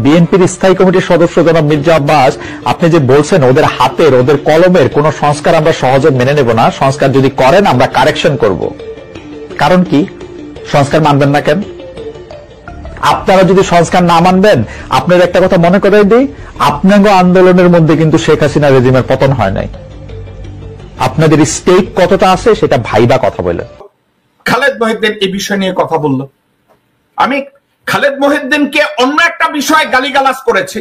বিএনপির স্থায়ী কমিটির সদস্য জনাব মির্জা আব্বাস, আপনি যে বলছেন ওদের হাতের ওদের কলমের কোন সংস্কার আমরা সহজে মেনে নেব না, সংস্কার যদি করেন আমরা কারেকশন করব। কারণ কি সংস্কার মানবেন না কেন? আপনারা যদি সংস্কার না মানবেন, আপনার একটা কথা মনে করাই দিই, আপনাদের আন্দোলনের মধ্যে কিন্তু শেখ হাসিনা রেজিমের পতন হয় নাই। আপনাদের স্টেক কতটা আছে সেটা ভাইবা কথা বলেন। খালেদ মহিউদ্দিন এই বিষয় নিয়ে কথা বলল। আমি খালেদ মহিউদ্দিনকে অন্য একটা বিষয়ে গালিগালাজ করেছি,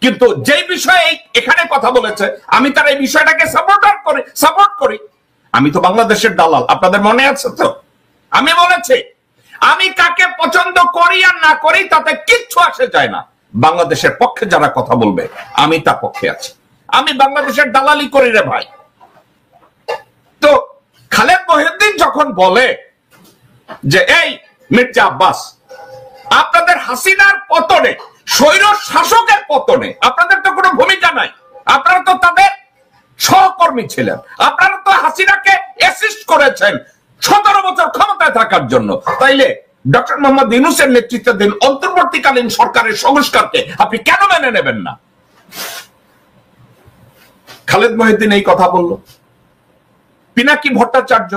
কিন্তু যেই বিষয়ে এখানে কথা বলেছে আমি তার এই বিষয়টাকে সাপোর্ট করি। আমি তো বাংলাদেশের দালাল, আপনাদের মনে আছে তো? আমি বলেছি আমি কাকে পছন্দ করি আর না করি তাতে কিচ্ছু আসে যায় না। বাংলাদেশের পক্ষে যারা কথা বলবে আমি তার পক্ষে আছি। আমি বাংলাদেশের দালালি করি রে ভাই। তো খালেদ মহিউদ্দিন যখন বলে যে এই মির্জা আব্বাস, আপনাদের হাসিনার পতনে, স্বৈর শাসকের পতনে আপনাদের তো কোনো ভূমিকা নাই, আপনারা তো তাদের সহকর্মী ছিলেন, আপনারা তো হাসিনাকে অ্যাসিস্ট করেছেন 17 বছর ক্ষমতায় থাকার জন্য, তাইলে ডক্টর মোহাম্মদ ইউনূসের নেতৃত্বাধীন অন্তর্বর্তীকালীন সরকারের সংস্কারকে আপনি কেন মেনে নেবেন না? খালেদ মহিউদ্দিন এই কথা বলল। পিনাকি ভট্টাচার্য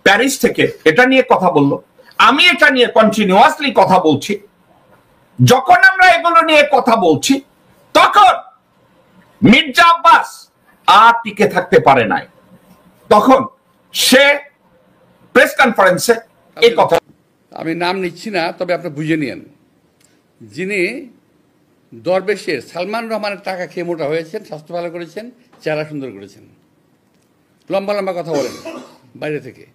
প্যারিস থেকে এটা নিয়ে কথা বলল। আমি এটা নিয়ে কন্টিনিউয়াসলি কথা বলছি। যখন আমরা এগুলো নিয়ে কথা বলছি তখন মির্জা আব্বাস আর টিকে থাকতে পারে নাই। তখন সে প্রেস কনফারেন্সে এই কথা, আমি নাম নিচ্ছি না, তবে আপনি বুঝে নিয়েন, যিনি দরবেশের সালমান রহমানের টাকা খেয়ে মোটা হয়েছেন, স্বাস্থ্য ভালো করেছেন, চেহারা সুন্দর করেছেন, লম্বা লম্বা কথা বলেন বাইরে থেকে।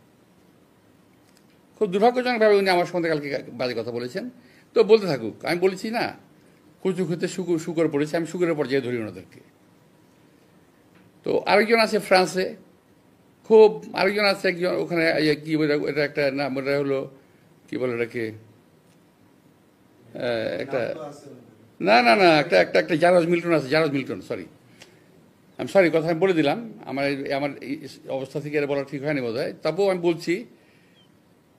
খুব দুর্ভাগ্যজনকভাবে উনি আমার সঙ্গে কালকে বাজে কথা বলেছেন। তো বলতে থাকুক, আমি বলেছি না কচু খেতে শুকর পড়েছে, আমি শুকরের পর্যায়ে ধরি ওনাদেরকে। তো আরেকজন আছে ফ্রান্সে, খুব আরেকজন আছে একজন ওখানে, কি এটা একটা নাম, ওটা হলো কি বলে এটাকে, একটা না না না একটা একটা একটা জারজ মিল্টন আছে, জারজ মিল্টন, আমি সরি কথা আমি বলে দিলাম, আমার অবস্থা থেকে এটা বলা ঠিক হয়নি বোধ হয়। তবুও আমি বলছি,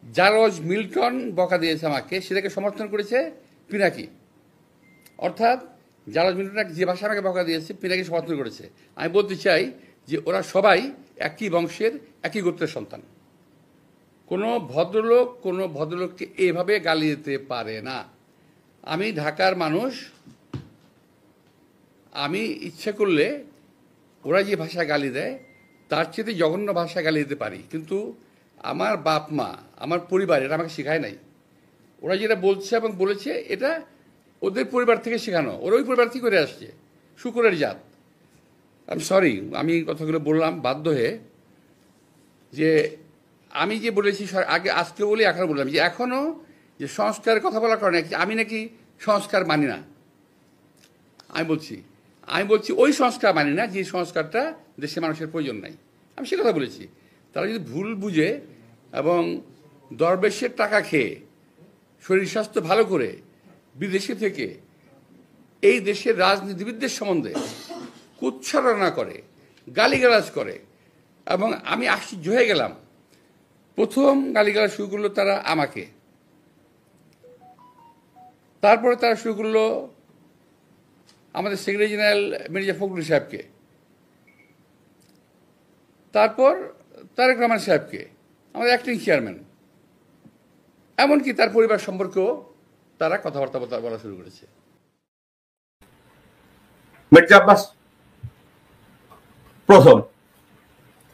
জারজ মিল্টন বকা দিয়েছে আমাকে, সেটাকে সমর্থন করেছে পিনাকি। অর্থাৎ জারজ মিল্টন যে ভাষা আমাকে বকা দিয়েছে, পিনাকি সমর্থন করেছে। আমি বলতে চাই যে ওরা সবাই একই বংশের, একই গোত্রের সন্তান। কোনো ভদ্রলোককে এভাবে গালি দিতে পারে না। আমি ঢাকার মানুষ, আমি ইচ্ছে করলে ওরা যে ভাষা গালি দেয় তার চেয়ে জঘন্য ভাষা গালি দিতে পারি, কিন্তু আমার বাপ মা, আমার পরিবার এটা আমাকে শেখায় নাই। ওরা যেটা বলছে এবং বলেছে এটা ওদের পরিবার থেকে শেখানো, ওরা ওই পরিবার থেকে করে আসছে, শুকরের জাত। আমি সরি, আমি কথাগুলো বললাম বাধ্য হয়ে, যে আমি যে বলেছি আগে, আজকে বলি, এখন বললাম যে এখনও যে সংস্কারের কথা বলার কারণে আমি নাকি সংস্কার মানি না। আমি বলছি ওই সংস্কার মানি না যে সংস্কারটা দেশের মানুষের প্রয়োজন নাই। আমি সে কথা বলেছি। তারা যদি ভুল বুঝে এবং দরবেশের টাকা খেয়ে শরীর স্বাস্থ্য ভালো করে বিদেশে থেকে এই দেশের রাজনীতিবিদদের সম্বন্ধে কুৎসারণা করে, গালিগালাজ করে, এবং আমি আশ্চর্য হয়ে গেলাম, প্রথম গালিগালাজ শুরু করলো তারা আমাকে, তারপরে তারা শুরু করলো আমাদের সেক্রেটারি জেনারেল মির্জা ফখরুল সাহেবকে, তারপর তারেক রহমান সাহেবকে, আমাদের অ্যাক্টিং চেয়ারম্যান, এমনকি তার পরিবার সম্পর্কেও তারা কথাবার্তা বলা শুরু করেছে। মির্জা আব্বাস প্রথম,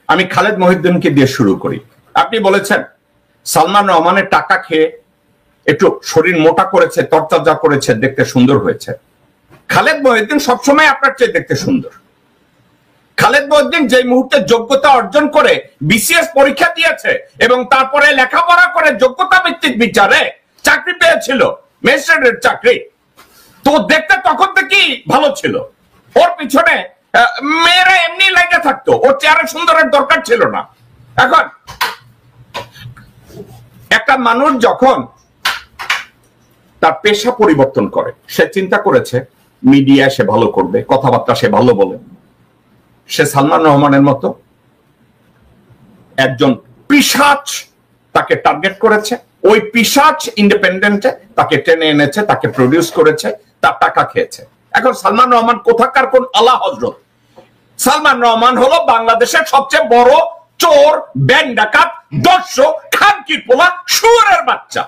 আমি খালেদ মহিউদ্দিনকে দিয়ে শুরু করি। আপনি বলেছেন সালমান রহমানের টাকা খেয়ে একটু শরীর মোটা করেছে, তরতাজা করেছে, দেখতে সুন্দর হয়েছে। খালেদ মহিউদ্দিন সবসময় আপনার চেয়ে দেখতে সুন্দর। খালেদ মহিউদ্দিন যে মুহূর্তে যোগ্যতা অর্জন করে বিসিএস পরীক্ষা দিয়েছে এবং তারপরে লেখাপড়া করে যোগ্যতা ভিত্তিক বিচারে চাকরি পেয়েছিল, ম্যাজিস্ট্রেটের চাকরি, তো দেখতে তখন থেকেই ভালো ছিল। ওর পিছনে মেয়েরা এমনি লেগে থাকতো, ওর চেহারা সুন্দরের দরকার ছিল না। এখন একটা মানুষ যখন তার পেশা পরিবর্তন করে, সে চিন্তা করেছে মিডিয়া সে ভালো করবে, কথাবার্তা সে ভালো বলে, সে সালমান রহমানের মতো একজন পিশাচ তাকে টার্গেট করেছে, ওই পিশাচ ইন্ডিপেন্ডেন্টে তাকে টেনে এনেছে, তাকে প্রডিউস করেছে, তার টাকা খেয়েছে। এখন সালমান রহমান কোথাকার কোন আলা হযরত? সালমান রহমান হলো বাংলাদেশের সবচেয়ে বড় চোর, ব্যাংক ডাকাত, দর্শক, খানকির পোলা, শুয়োরের বাচ্চা।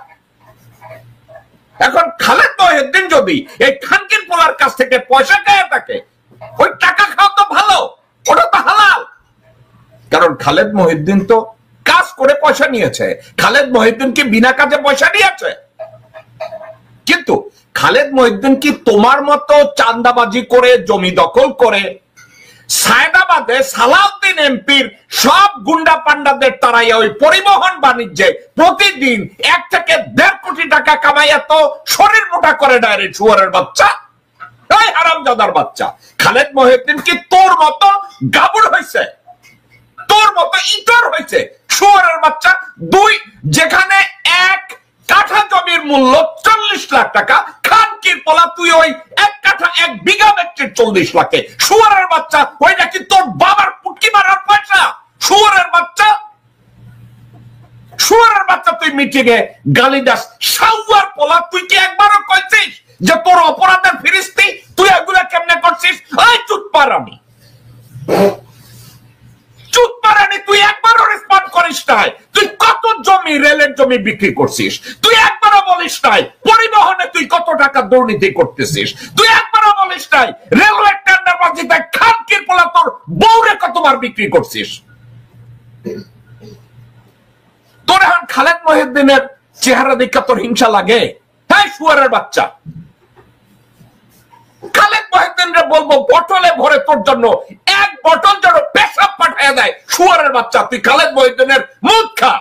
এখন খালেদ মহিউদ্দিন যদি এই খানকির পোলার কাছ থেকে পয়সা খেয়ে থাকে, ওই টাকা খাওয়া তো ভালো, ওটা তো হালাল। কারণ খালেদ মহিউদ্দিন তো কাজ করে পয়সা নিয়েছে। খালেদ মহিউদ্দিন কি বিনা কাজে পয়সা নিয়েছে? কিন্তু খালেদ মহিউদ্দিন কি তোমার মতো চাঁদাবাজি করে, জমি দখল করে, সায়দাবাদে সালাউদ্দিন এমপির সব গুন্ডা পান্ডাদের তারাইয়া ওই পরিবহন বাণিজ্যে প্রতিদিন 1 থেকে 1.5 কোটি টাকা কামাইয়া তো শরীর মোটা করে ডাইরেক্ট শুয়ারের বাচ্চা, এই হারামজাদার বাচ্চা। খালেদ মহিউদ্দিন কি তোর মতো গাবুড় হয়েছে? তোর মতো ইতর হয়েছে? শুয়ারের বাচ্চা। যেখানে 1 কাঠা জমির মূল্য 40 লাখ টাকা, খানকির পোলা তুই ওই 1 কাঠা 1 বিঘা বেচছিস 40 লাখে। শুয়ারের বাচ্চা, ওই নাকি তোর বাবার পুটকি মারার পয়সা। শুয়ারের বাচ্চা, শুয়ারের বাচ্চা, তুই মিটিংয়ে গালি দাস। শাওয়ার পোলা, তুই কি একবারও কইছিস যে তোর অপরাধের ফিরিস্তি তুই এগুলা কেমনে করছিস? এই চুতপারানি, চুতপারানি, তুই একবারও রেসপন্ড করিস নাই। তুই কত জমি, রেলের জমি বিক্রি করছিস? তুই একবারও বলিস নাই পরিবহনে তুই কত টাকা দুর্নীতি করতেছিস? তুই একবারও বলিস নাই রেলওয়ে টেন্ডারবাজিতে খানকির পোলা তোর বউরে কতবার বিক্রি করছিস? তোর এখন খালেদ মহিউদ্দিনের চেহারা দেখে তোর হিংসা লাগে? হ্যাঁ শুয়ারের বাচ্চা, খালেদ মহিউদ্দিনরে বলবো বটলে ভরে তোর জন্য 1 বটল যেন পেশাব পাঠায় দেয়। শুয়ারের বাচ্চা, তুই খালেদ মহিউদ্দিনের মুখ খা।